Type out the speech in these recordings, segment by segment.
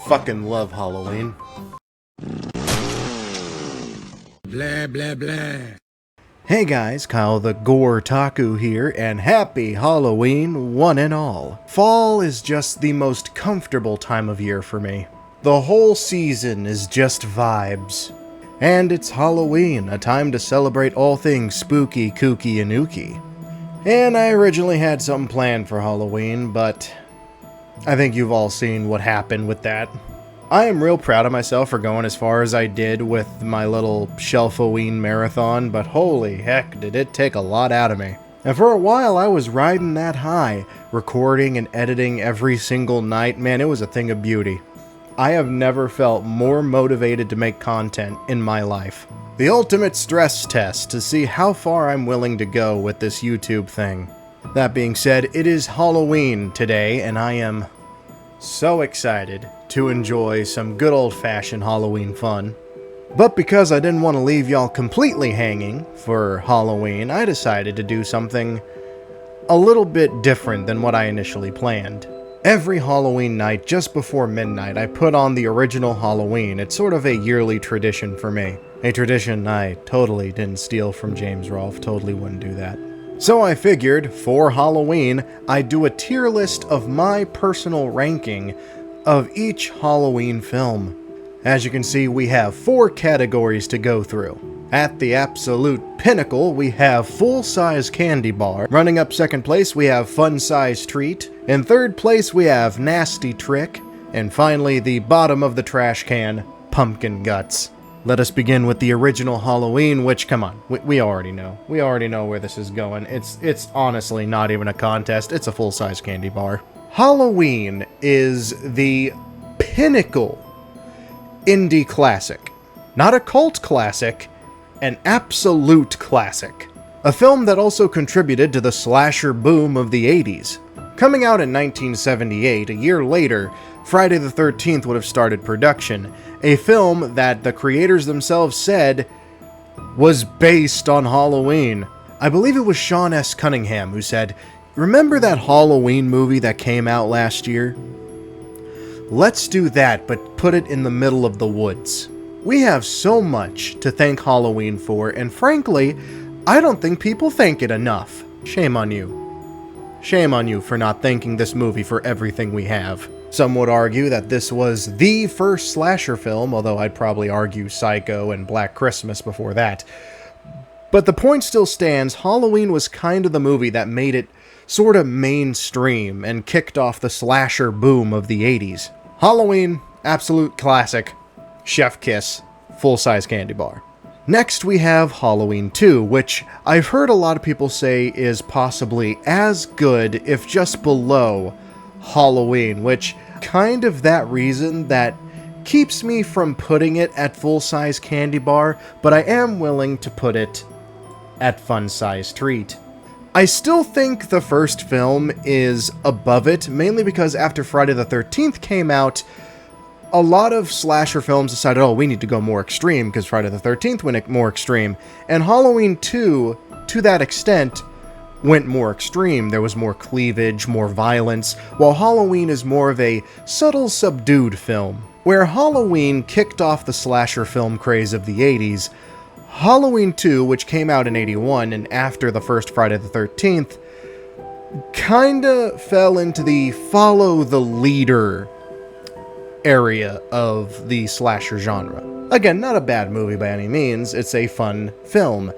Fucking love Halloween. Blah, blah, blah. Hey guys, Kyle the Gore Taku here, and happy Halloween, one and all. Fall is just the most comfortable time of year for me. The whole season is just vibes. And it's Halloween, a time to celebrate all things spooky, kooky, and ooky. And I originally had something planned for Halloween, but I think you've all seen what happened with that. I am real proud of myself for going as far as I did with my little Shelfoween marathon, but holy heck did it take a lot out of me. And for a while I was riding that high, recording and editing every single night. Man, it was a thing of beauty. I have never felt more motivated to make content in my life. The ultimate stress test to see how far I'm willing to go with this YouTube thing. That being said, it is Halloween today, and I am so excited to enjoy some good old-fashioned Halloween fun. But because I didn't want to leave y'all completely hanging for Halloween, I decided to do something a little bit different than what I initially planned. Every Halloween night, just before midnight, I put on the original Halloween. It's sort of a yearly tradition for me. A tradition I totally didn't steal from James Rolfe, totally wouldn't do that. So I figured, for Halloween, I'd do a tier list of my personal ranking of each Halloween film. As you can see, we have 4 categories to go through. At the absolute pinnacle, we have full-size candy bar. Running up second place, we have fun-size treat. In third place, we have nasty trick. And finally, the bottom of the trash can, pumpkin guts. Let us begin with the original Halloween, which, come on, we already know. We already know where this is going. It's honestly not even a contest. It's a full-size candy bar. Halloween is the pinnacle indie classic. Not a cult classic, an absolute classic. A film that also contributed to the slasher boom of the 80s. Coming out in 1978, a year later, Friday the 13th would have started production, a film that the creators themselves said was based on Halloween. I believe it was Sean S. Cunningham who said, "Remember that Halloween movie that came out last year? Let's do that, but put it in the middle of the woods." We have so much to thank Halloween for, and frankly, I don't think people thank it enough. Shame on you. Shame on you for not thanking this movie for everything we have. Some would argue that this was the first slasher film, although I'd probably argue Psycho and Black Christmas before that. But the point still stands, Halloween was kind of the movie that made it sort of mainstream and kicked off the slasher boom of the 80s. Halloween, absolute classic. Chef kiss, full-size candy bar. Next we have Halloween 2, which I've heard a lot of people say is possibly as good, if just below, Halloween, which kind of that reason that keeps me from putting it at full-size candy bar, but I am willing to put it at fun-size treat. I still think the first film is above it, mainly because after Friday the 13th came out, a lot of slasher films decided, oh, we need to go more extreme, because Friday the 13th went more extreme, and Halloween 2, to that extent, went more extreme. There was more cleavage, more violence, while Halloween is more of a subtle, subdued film. Where Halloween kicked off the slasher film craze of the 80s, Halloween 2, which came out in '81 and after the first Friday the 13th, kinda fell into the follow the leader area of the slasher genre. Again, not a bad movie by any means, it's a fun film.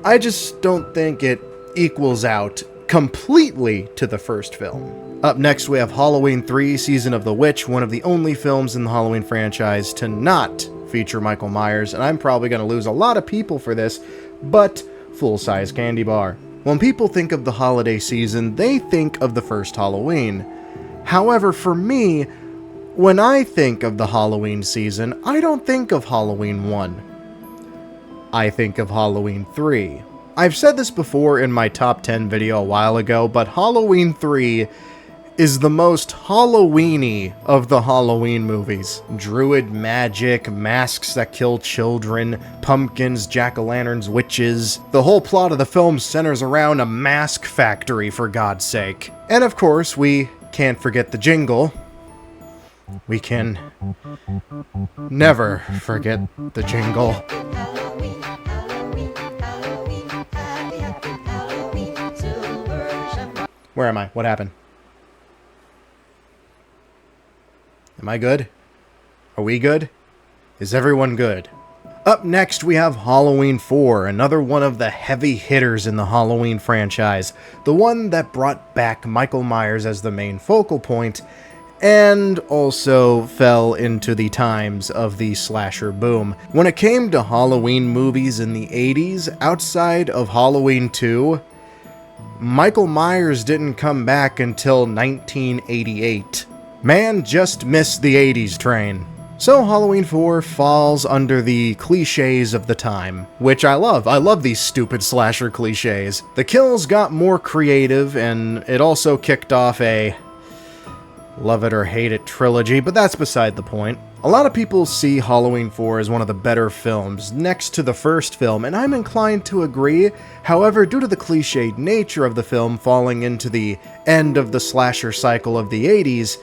I just don't think it equals out completely to the first film. Up next we have Halloween 3, Season of the Witch, one of the only films in the Halloween franchise to not feature Michael Myers, and I'm probably going to lose a lot of people for this, but full-size candy bar. When people think of the holiday season, they think of the first Halloween. However, for me, when I think of the Halloween season, I don't think of Halloween 1. I think of Halloween 3. I've said this before in my top 10 video a while ago, but Halloween 3 is the most Halloween-y of the Halloween movies. Druid magic, masks that kill children, pumpkins, jack-o'-lanterns, witches. The whole plot of the film centers around a mask factory, for God's sake. And of course, we can't forget the jingle. We can never forget the jingle. Halloween, Halloween, Halloween, happy, happy Halloween, Silver. Where am I? What happened? Am I good? Are we good? Is everyone good? Up next, we have Halloween 4, another one of the heavy hitters in the Halloween franchise. The one that brought back Michael Myers as the main focal point, and also fell into the times of the slasher boom. When it came to Halloween movies in the 80s, outside of Halloween 2, Michael Myers didn't come back until 1988. Man just missed the 80s train. So Halloween 4 falls under the cliches of the time, which I love. I love these stupid slasher cliches. The kills got more creative, and it also kicked off a love it or hate it trilogy, but that's beside the point. A lot of people see Halloween 4 as one of the better films, next to the first film, and I'm inclined to agree. However, due to the cliched nature of the film falling into the end of the slasher cycle of the 80s,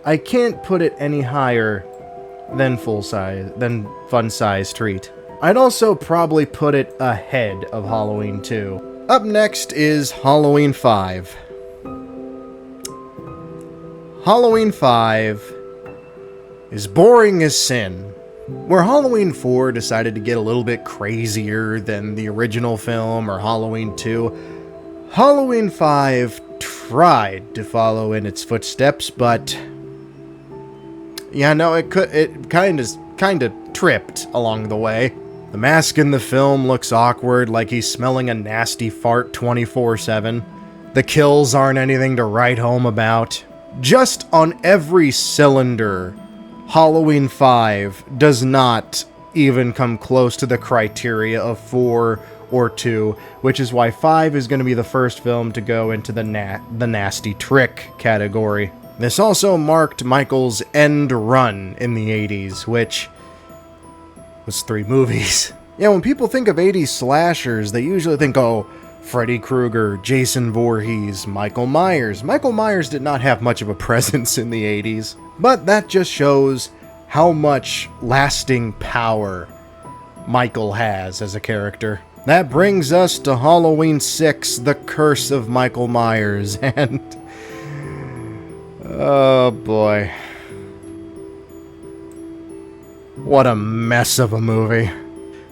I can't put it any higher than Fun Size Treat. I'd also probably put it ahead of Halloween 2. Up next is Halloween 5. Halloween 5 is boring as sin. Where Halloween 4 decided to get a little bit crazier than the original film or Halloween 2, Halloween 5 tried to follow in its footsteps, but yeah, no, it kind of tripped along the way. The mask in the film looks awkward, like he's smelling a nasty fart 24/7. The kills aren't anything to write home about. Just on every cylinder, Halloween 5 does not even come close to the criteria of 4 or 2, which is why 5 is going to be the first film to go into the nasty trick category. This also marked Michael's end run in the 80s, which was 3 movies. Yeah, when people think of 80s slashers, they usually think, oh, Freddy Krueger, Jason Voorhees, Michael Myers. Michael Myers did not have much of a presence in the 80s, but that just shows how much lasting power Michael has as a character. That brings us to Halloween 6, The Curse of Michael Myers, and oh boy. What a mess of a movie.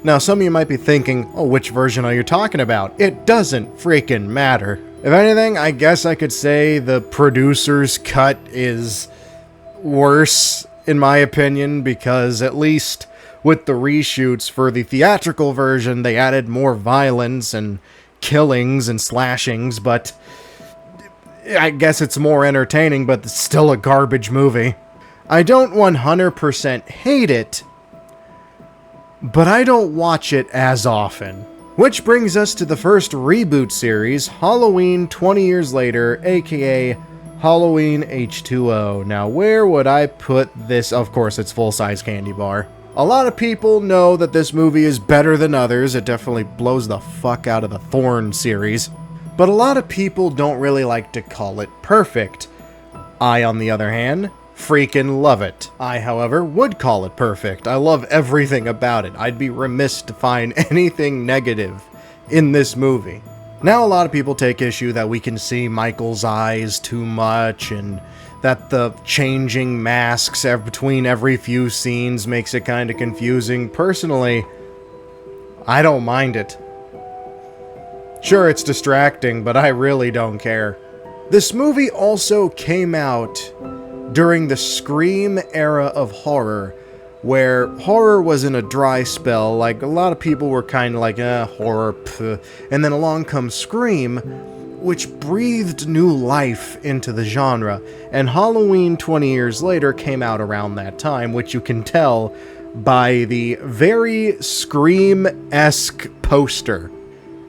Now, some of you might be thinking, oh, which version are you talking about? It doesn't freaking matter. If anything, I guess I could say the producer's cut is worse, in my opinion, because at least with the reshoots for the theatrical version, they added more violence and killings and slashings, but I guess it's more entertaining, but it's still a garbage movie. I don't 100% hate it, but I don't watch it as often. Which brings us to the first reboot series, Halloween 20 years later, aka Halloween H2O. Now, where would I put this? Of course, it's full-size candy bar. A lot of people know that this movie is better than others. It definitely blows the fuck out of the Thorn series. But a lot of people don't really like to call it perfect. I, on the other hand, freaking love it. I, however, would call it perfect. I love everything about it. I'd be remiss to find anything negative in this movie. Now, a lot of people take issue that we can see Michael's eyes too much, and that the changing masks between every few scenes makes it kind of confusing. Personally, I don't mind it. Sure, it's distracting, but I really don't care. This movie also came out during the Scream era of horror, where horror was in a dry spell. Like, a lot of people were kind of like, horror, pff. And then along comes Scream, which breathed new life into the genre. And Halloween 20 years later came out around that time, which you can tell by the very Scream-esque poster.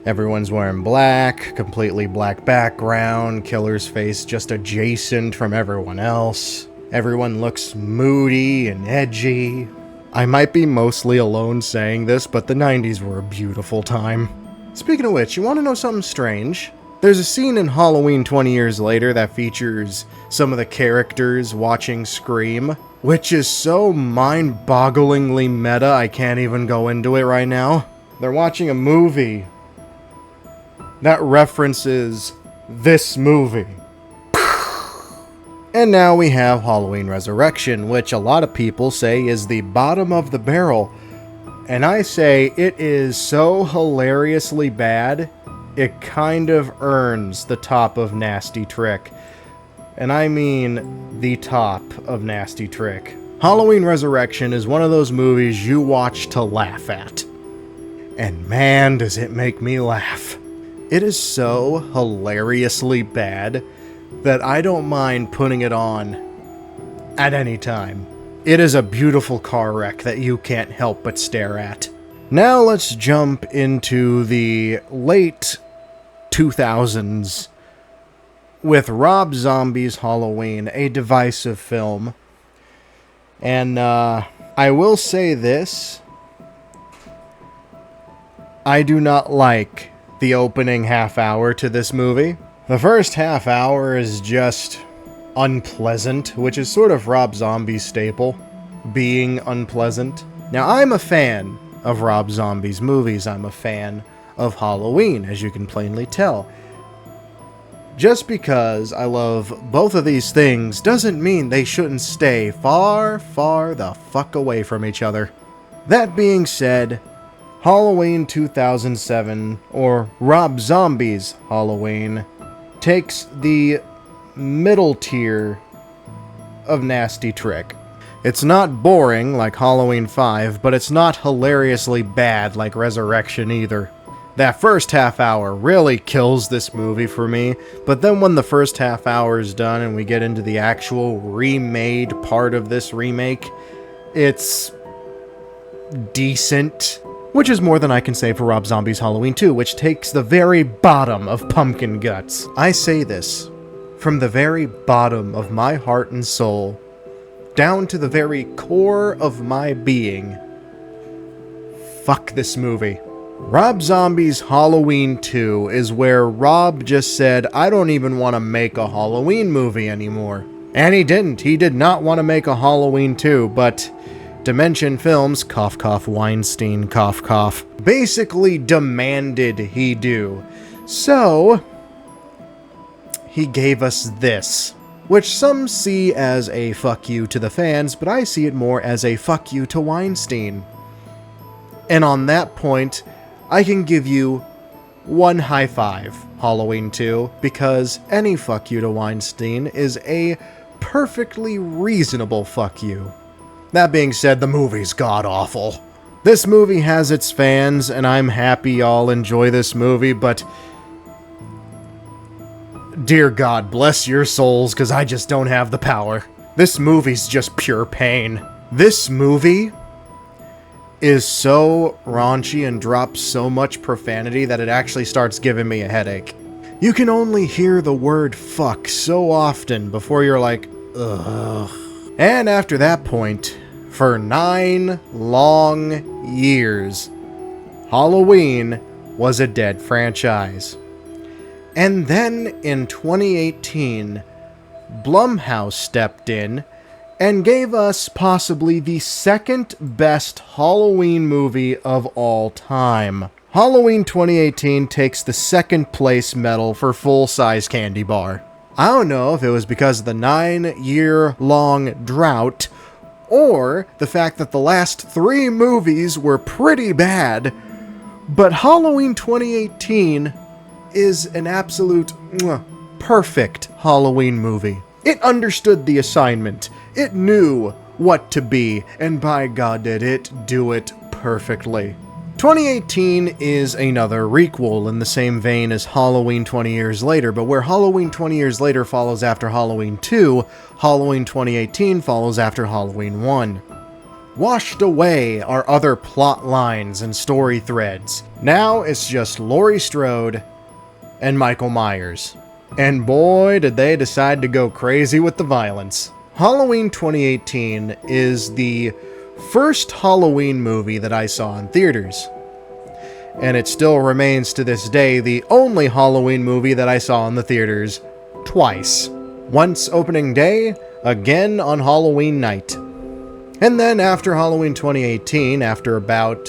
Everyone's wearing black, completely black background, killer's face just adjacent from everyone else. Everyone looks moody and edgy. I might be mostly alone saying this, but the 90s were a beautiful time. Speaking of which, you want to know something strange? There's a scene in Halloween 20 years later that features some of the characters watching Scream, which is so mind-bogglingly meta I can't even go into it right now. They're watching a movie that references this movie. And now we have Halloween Resurrection, which a lot of people say is the bottom of the barrel. And I say it is so hilariously bad, it kind of earns the top of Nasty Trick. And I mean the top of Nasty Trick. Halloween Resurrection is one of those movies you watch to laugh at. And man, does it make me laugh. It is so hilariously bad that I don't mind putting it on at any time. It is a beautiful car wreck that you can't help but stare at. Now let's jump into the late 2000s with Rob Zombie's Halloween, a divisive film. And I will say this. I do not like the opening half hour to this movie. The first half hour is just unpleasant, which is sort of Rob Zombie's staple, being unpleasant. Now, I'm a fan of Rob Zombie's movies. I'm a fan of Halloween, as you can plainly tell. Just because I love both of these things doesn't mean they shouldn't stay far, far the fuck away from each other. That being said, Halloween 2007, or Rob Zombie's Halloween, takes the middle tier of Nasty Trick. It's not boring like Halloween 5, but it's not hilariously bad like Resurrection either. That first half hour really kills this movie for me, but then when the first half hour is done and we get into the actual remade part of this remake, it's decent. Which is more than I can say for Rob Zombie's Halloween 2, which takes the very bottom of pumpkin guts. I say this from the very bottom of my heart and soul, down to the very core of my being. Fuck this movie. Rob Zombie's Halloween 2 is where Rob just said, I don't even want to make a Halloween movie anymore. And he didn't. He did not want to make a Halloween 2, but Dimension Films, cough cough Weinstein, cough cough, basically demanded he do. So, he gave us this, which some see as a fuck you to the fans, but I see it more as a fuck you to Weinstein. And on that point, I can give you one high five, Halloween 2, because any fuck you to Weinstein is a perfectly reasonable fuck you. That being said, the movie's god-awful. This movie has its fans, and I'm happy y'all enjoy this movie, but dear God, bless your souls, because I just don't have the power. This movie's just pure pain. This movie is so raunchy and drops so much profanity that it actually starts giving me a headache. You can only hear the word fuck so often before you're like, ugh. And after that point, for 9 long years, Halloween was a dead franchise. And then in 2018, Blumhouse stepped in and gave us possibly the second best Halloween movie of all time. Halloween 2018 takes the second place medal for full-size candy bar. I don't know if it was because of the 9-year-long drought, or the fact that the last 3 movies were pretty bad, but Halloween 2018 is an absolute perfect Halloween movie. It understood the assignment. It knew what to be, and by God did it do it perfectly. 2018 is another requel in the same vein as Halloween 20 years later, but where Halloween 20 years later follows after Halloween 2, Halloween 2018 follows after Halloween 1. Washed away are other plot lines and story threads. Now it's just Laurie Strode and Michael Myers. And boy, did they decide to go crazy with the violence. Halloween 2018 is the first Halloween movie that I saw in theaters. And it still remains to this day the only Halloween movie that I saw in the theaters twice. Once opening day, again on Halloween night. And then after Halloween 2018, after about,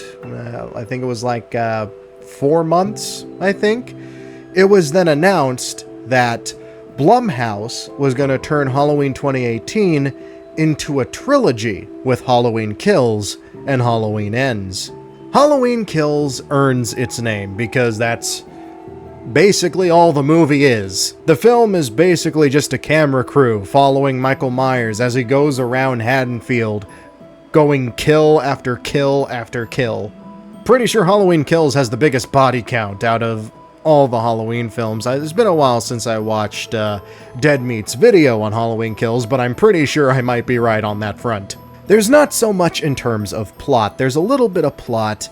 I think it was like 4 months, I think, it was then announced that Blumhouse was going to turn Halloween 2018 into a trilogy with Halloween Kills and Halloween Ends. Halloween Kills earns its name because that's basically all the movie is. The film is basically just a camera crew following Michael Myers as he goes around Haddonfield, going kill after kill after kill. Pretty sure Halloween Kills has the biggest body count out of all the Halloween films. It's been a while since I watched Dead Meat's video on Halloween Kills, but I'm pretty sure I might be right on that front. There's not so much in terms of plot. There's a little bit of plot,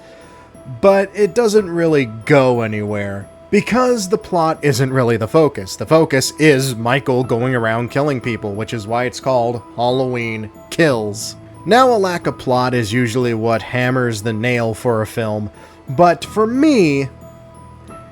but it doesn't really go anywhere. Because the plot isn't really the focus. The focus is Michael going around killing people, which is why it's called Halloween Kills. Now, a lack of plot is usually what hammers the nail for a film, but for me,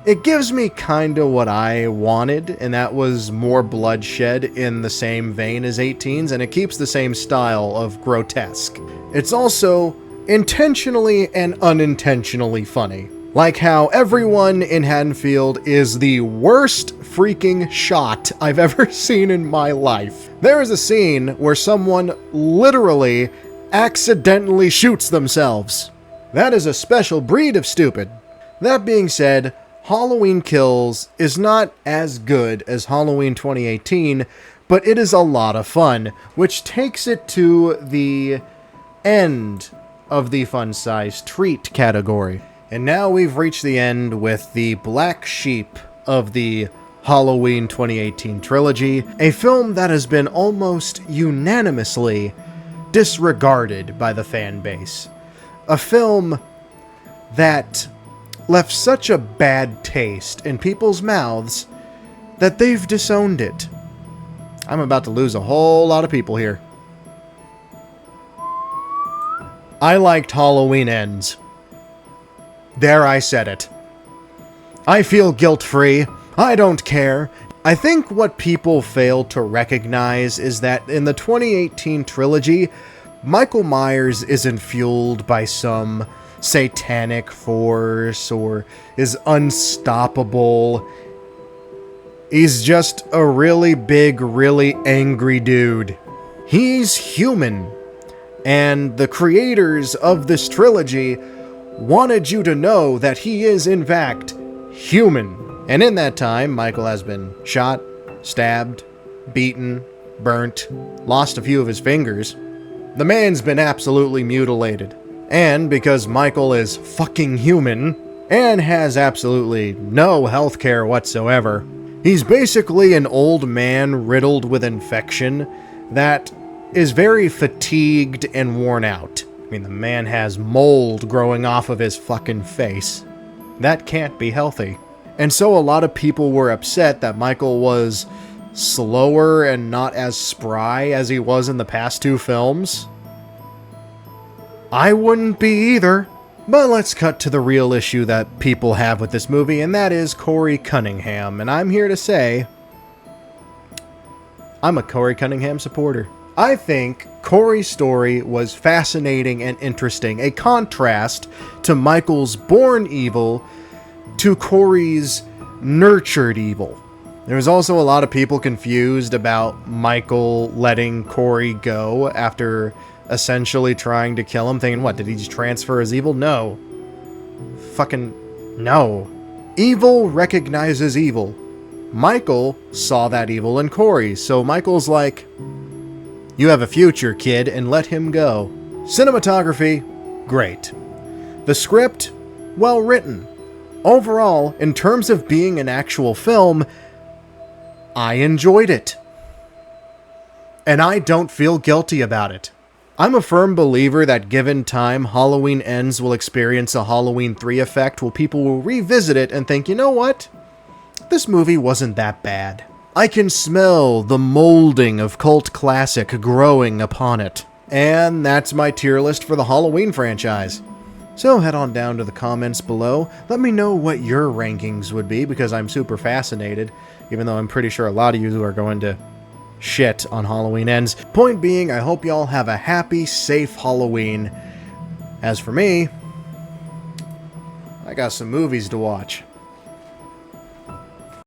it gives me kinda what I wanted, and that was more bloodshed in the same vein as 18's, and it keeps the same style of grotesque. It's also intentionally and unintentionally funny. Like how everyone in Haddonfield is the worst freaking shot I've ever seen in my life. There is a scene where someone literally accidentally shoots themselves. That is a special breed of stupid. That being said, Halloween Kills is not as good as Halloween 2018, but it is a lot of fun, which takes it to the end of the fun-size treat category. And now we've reached the end with the black sheep of the Halloween 2018 trilogy, a film that has been almost unanimously disregarded by the fan base. A film that left such a bad taste in people's mouths that they've disowned it. I'm about to lose a whole lot of people here. I liked Halloween Ends. There, I said it. I feel guilt-free. I don't care. I think what people fail to recognize is that in the 2018 trilogy, Michael Myers isn't fueled by some satanic force or is unstoppable. He's just a really big, really angry dude. He's human. And the creators of this trilogy wanted you to know that he is, in fact, human. And in that time, Michael has been shot, stabbed, beaten, burnt, lost a few of his fingers. The man's been absolutely mutilated. And because Michael is fucking human and has absolutely no healthcare whatsoever, he's basically an old man riddled with infection that is very fatigued and worn out. I mean, the man has mold growing off of his fucking face. That can't be healthy. And so a lot of people were upset that Michael was slower and not as spry as he was in the past 2 films. I wouldn't be either. But let's cut to the real issue that people have with this movie, and that is Corey Cunningham. And I'm here to say, I'm a Corey Cunningham supporter. I think Corey's story was fascinating and interesting, a contrast to Michael's born evil to Corey's nurtured evil. There was also a lot of people confused about Michael letting Corey go after essentially trying to kill him, thinking, what, did he just transfer his evil? No. Fucking no. Evil recognizes evil. Michael saw that evil in Corey, so Michael's like, you have a future, kid, and let him go. Cinematography, great. The script, well written. Overall, in terms of being an actual film, I enjoyed it. And I don't feel guilty about it. I'm a firm believer that given time, Halloween Ends will experience a Halloween 3 effect where people will revisit it and think, you know what? This movie wasn't that bad. I can smell the molding of cult classic growing upon it. And that's my tier list for the Halloween franchise. So head on down to the comments below. Let me know what your rankings would be, because I'm super fascinated, even though I'm pretty sure a lot of you are going to shit on Halloween Ends. Point being, I hope y'all have a happy, safe Halloween. As for me, I got some movies to watch.